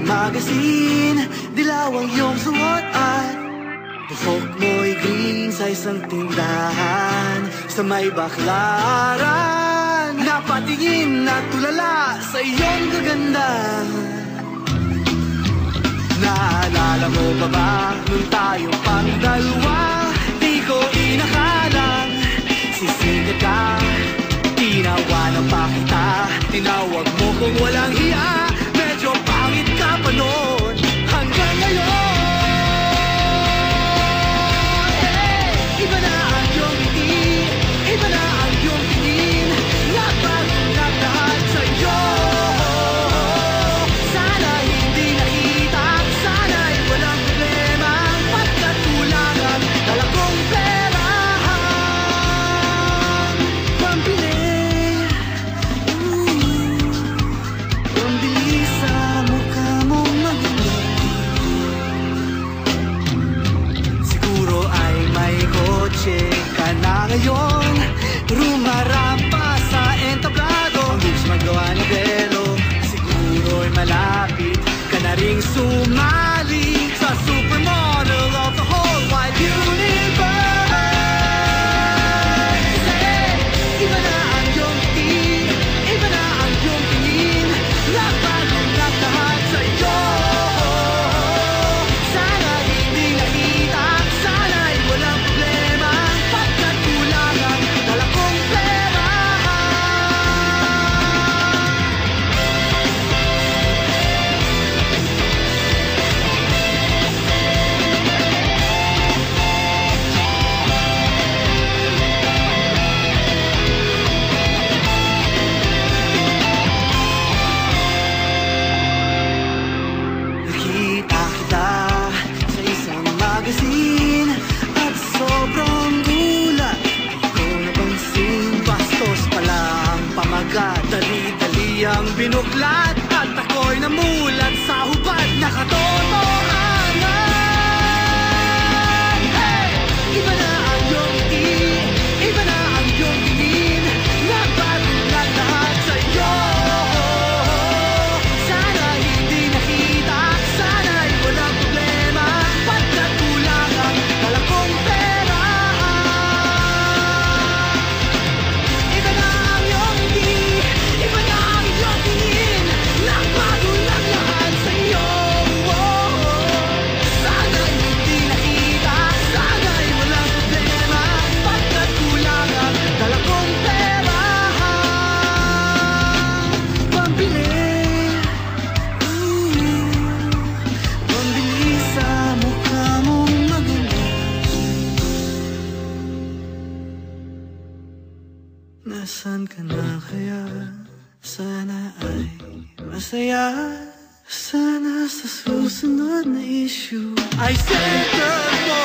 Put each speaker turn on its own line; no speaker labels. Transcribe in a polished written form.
magazine, dilaw ang iyong suot at buhok mo'y green sa isang tindahan sa may Baklaran. Napatingin at tulala sa iyong kaganda. Naalala mo pa ba nung tayo pang dalawa? Di ko inakalang sisingit ka. Tinawanan pa kita, tinawag mo kung walang hiya. Medyo pangit ka pa noon hanggang ngayon. Iba na ang iyong ngiti, iba na ang iyong tingin. Nagbago na lahat sa'yo. Sana hindi nakita, sana'y walang problema. Pagkat kulang ang dala kong pera pambili, pambili sa mukha mong maganda. Siguro ay may kotse ka na ngayon, rumarampa sa entablado. Ang bilis magawa ni Belo, siguro'y malapit ka na ring sumali sa supermodel of the whole wide universe. Iba na ang iyong ngiti, iba na ang iyong tingin. Nagbago na lahat sa'yo. Sana hindi nakita, sana'y walang problema. Pagkat kulang ang dala kong pera. Nakita kita sa isang magazine at sobrang gulat. Di ko napansin, bastos pala ang pamagat. Dali-dali ang binuklat at ako'y namulat sa hubad na katotohanan. Hey! Iba na ang iyong ngiti, iba na ang iyong tingin. Nagbago na lahat sa'yo. Sana hindi nakita, sana'y walang problema. Pagkat kulang ang dala kong pera. Iba na ang iyong ngiti, iba na ang iyong tingin. Nagbago na lahat sa'yo. Sana hindi nakita, sana'y walang problema. Pagkat kulang ang dala kong pera pambili, pambili sa mukha mong maganda. Nasaan ka na kaya? Sana ay masaya. Sana sa susunod na issue ay center mo.